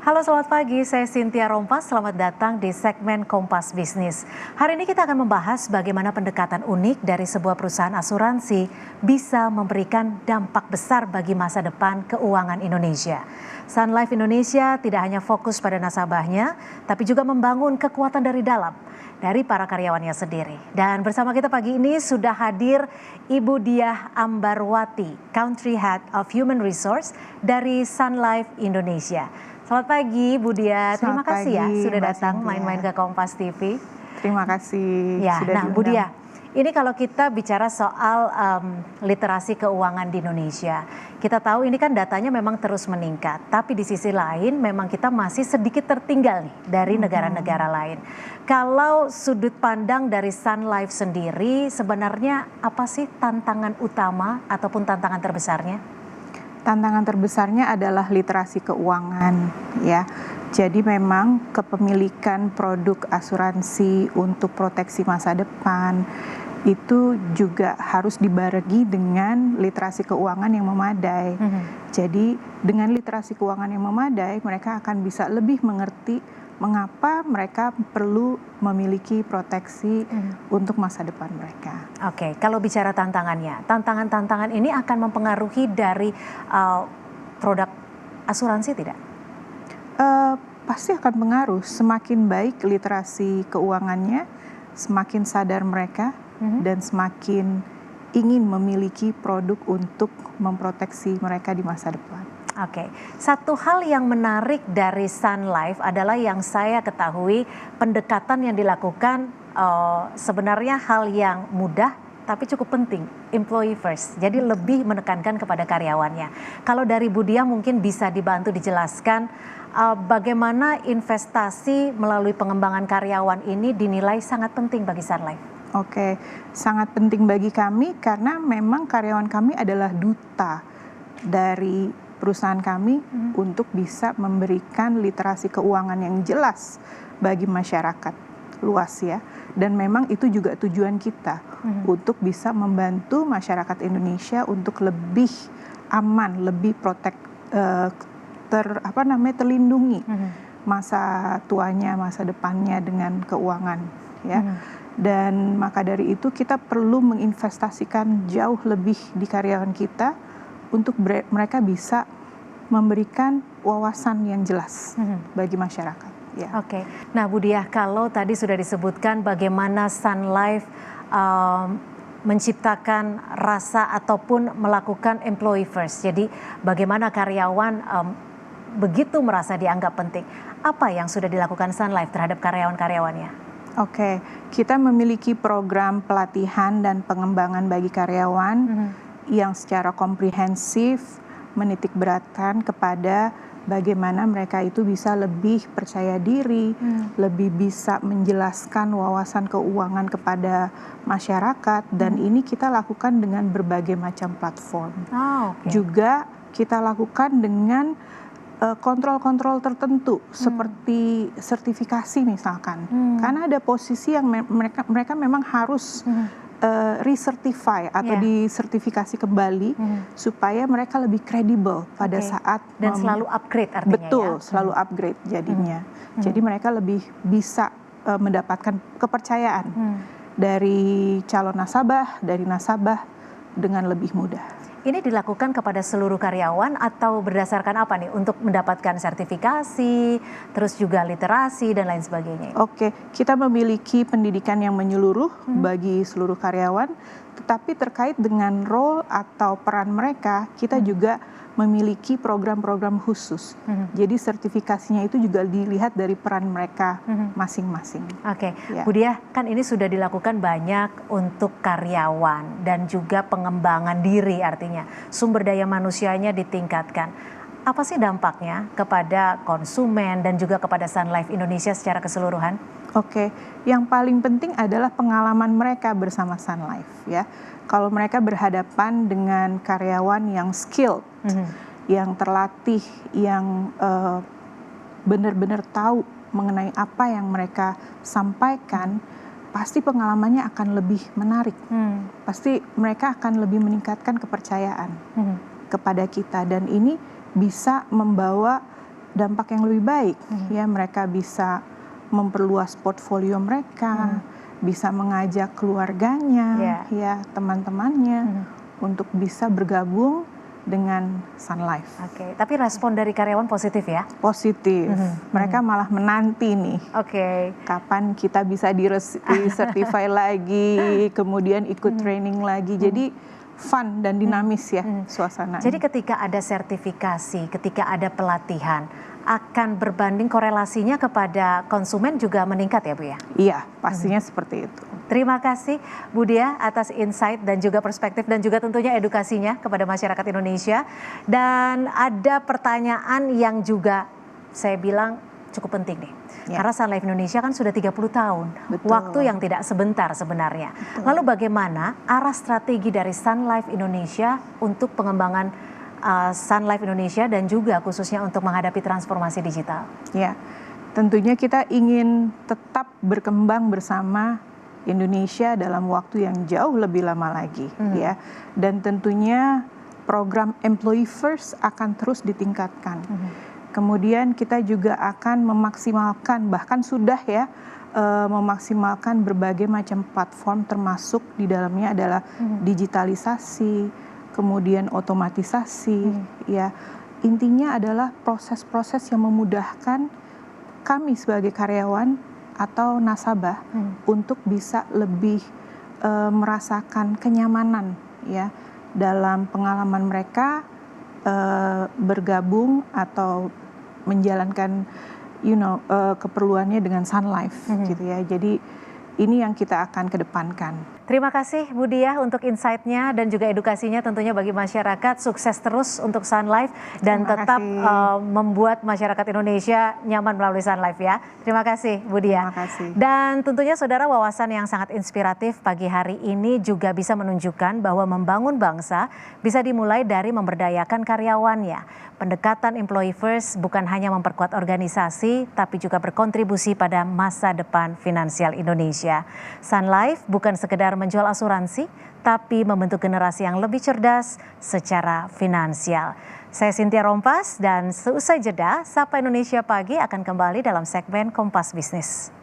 Halo, selamat pagi. Saya Cynthia Rompas. Selamat datang di segmen Kompas Bisnis. Hari ini kita akan membahas bagaimana pendekatan unik dari sebuah perusahaan asuransi bisa memberikan dampak besar bagi masa depan keuangan Indonesia. Sun Life Indonesia tidak hanya fokus pada nasabahnya, tapi juga membangun kekuatan dari dalam, dari para karyawannya sendiri. Dan bersama kita pagi ini sudah hadir Ibu Diah Ambarwati, Country Head of Human Resource dari Sun Life Indonesia. Selamat pagi Bu Diah, terima kasih ya sudah datang main-main ke Kompas TV. Terima kasih Ya, sudah nah Bu diundang. Diah, ini kalau kita bicara soal literasi keuangan di Indonesia, kita tahu ini kan datanya memang terus meningkat, tapi di sisi lain memang kita masih sedikit tertinggal nih dari negara-negara lain. Kalau sudut pandang dari Sun Life sendiri, sebenarnya apa sih tantangan utama ataupun tantangan terbesarnya? Tantangan terbesarnya adalah literasi keuangan ya. Jadi memang kepemilikan produk asuransi untuk proteksi masa depan itu juga harus dibarengi dengan literasi keuangan yang memadai. Jadi dengan literasi keuangan yang memadai, mereka akan bisa lebih mengerti mengapa mereka perlu memiliki proteksi untuk masa depan mereka. Oke, kalau bicara tantangannya, tantangan-tantangan ini akan mempengaruhi dari produk asuransi tidak? Pasti akan pengaruh. Semakin baik literasi keuangannya, semakin sadar mereka dan semakin ingin memiliki produk untuk memproteksi mereka di masa depan. Oke, satu hal yang menarik dari Sun Life adalah yang saya ketahui pendekatan yang dilakukan sebenarnya hal yang mudah tapi cukup penting, employee first. Jadi lebih menekankan kepada karyawannya. Kalau dari Bu Diah mungkin bisa dibantu dijelaskan bagaimana investasi melalui pengembangan karyawan ini dinilai sangat penting bagi Sun Life. Oke, sangat penting bagi kami karena memang karyawan kami adalah duta dari perusahaan kami untuk bisa memberikan literasi keuangan yang jelas bagi masyarakat luas ya. Dan memang itu juga tujuan kita untuk bisa membantu masyarakat Indonesia untuk lebih aman, lebih terlindungi masa tuanya, masa depannya dengan keuangan ya. Dan maka dari itu kita perlu menginvestasikan jauh lebih di karyawan kita untuk mereka bisa memberikan wawasan yang jelas bagi masyarakat. Ya. Oke, nah Bu Diah, kalau tadi sudah disebutkan bagaimana Sun Life menciptakan rasa ataupun melakukan employee first. Jadi bagaimana karyawan begitu merasa dianggap penting. Apa yang sudah dilakukan Sun Life terhadap karyawan-karyawannya? Oke, kita memiliki program pelatihan dan pengembangan bagi karyawan yang secara komprehensif menitik beratkan kepada bagaimana mereka itu bisa lebih percaya diri, lebih bisa menjelaskan wawasan keuangan kepada masyarakat, dan ini kita lakukan dengan berbagai macam platform. Juga kita lakukan dengan kontrol-kontrol tertentu seperti sertifikasi misalkan, karena ada posisi yang mereka memang harus recertify atau disertifikasi kembali supaya mereka lebih kredibel pada saat dan selalu upgrade artinya. Betul, selalu upgrade jadinya. Jadi mereka lebih bisa mendapatkan kepercayaan dari calon nasabah, dari nasabah dengan lebih mudah. Ini dilakukan kepada seluruh karyawan atau berdasarkan apa nih untuk mendapatkan sertifikasi, terus juga literasi dan lain sebagainya? Oke, kita memiliki pendidikan yang menyeluruh bagi seluruh karyawan, tetapi terkait dengan role atau peran mereka, kita juga memiliki program-program khusus. Jadi sertifikasinya itu juga dilihat dari peran mereka masing-masing. Oke, Bu Diah, kan ini sudah dilakukan banyak untuk karyawan dan juga pengembangan diri, artinya sumber daya manusianya ditingkatkan. Apa sih dampaknya kepada konsumen dan juga kepada Sun Life Indonesia secara keseluruhan? Oke, yang paling penting adalah pengalaman mereka bersama Sun Life ya. Kalau mereka berhadapan dengan karyawan yang skilled, yang terlatih, yang benar-benar tahu mengenai apa yang mereka sampaikan, pasti pengalamannya akan lebih menarik. Pasti mereka akan lebih meningkatkan kepercayaan kepada kita, dan ini bisa membawa dampak yang lebih baik. Ya, mereka bisa memperluas portfolio mereka, bisa mengajak keluarganya, ya teman-temannya untuk bisa bergabung dengan Sun Life. Oke, tapi respon dari karyawan positif ya? Positif. Mereka malah menanti nih. Oke. Kapan kita bisa di-certify lagi, kemudian ikut training lagi. Jadi fun dan dinamis ya suasananya. Jadi ketika ada sertifikasi, ketika ada pelatihan, akan berbanding korelasinya kepada konsumen juga meningkat ya Bu ya? Iya, pastinya seperti itu. Terima kasih Bu Diah atas insight dan juga perspektif dan juga tentunya edukasinya kepada masyarakat Indonesia. Dan ada pertanyaan yang juga saya bilang cukup penting nih. Karena Sun Life Indonesia kan sudah 30 tahun. Betul. Waktu yang tidak sebentar sebenarnya. Lalu bagaimana arah strategi dari Sun Life Indonesia untuk pengembangan Sun Life Indonesia dan juga khususnya untuk menghadapi transformasi digital? Ya, tentunya kita ingin tetap berkembang bersama Indonesia dalam waktu yang jauh lebih lama lagi, ya. Dan tentunya program Employee First akan terus ditingkatkan. Kemudian kita juga akan memaksimalkan, bahkan sudah ya, memaksimalkan berbagai macam platform, termasuk di dalamnya adalah digitalisasi, kemudian otomatisasi, ya. Intinya adalah proses-proses yang memudahkan kami sebagai karyawan atau nasabah untuk bisa lebih merasakan kenyamanan ya dalam pengalaman mereka bergabung atau menjalankan keperluannya dengan Sun Life gitu ya. Jadi ini yang kita akan kedepankan. Terima kasih Bu Diah untuk insight-nya dan juga edukasinya tentunya bagi masyarakat. Sukses terus untuk Sun Life dan tetap membuat masyarakat Indonesia nyaman melalui Sun Life ya. Terima kasih Bu Diah. Terima kasih. Dan tentunya saudara, wawasan yang sangat inspiratif pagi hari ini juga bisa menunjukkan bahwa membangun bangsa bisa dimulai dari memberdayakan karyawannya. Pendekatan employee first bukan hanya memperkuat organisasi, tapi juga berkontribusi pada masa depan finansial Indonesia. Sun Life bukan sekedar menjual asuransi, tapi membentuk generasi yang lebih cerdas secara finansial. Saya Cynthia Rompas dan seusai jeda, Sapa Indonesia Pagi akan kembali dalam segmen Kompas Bisnis.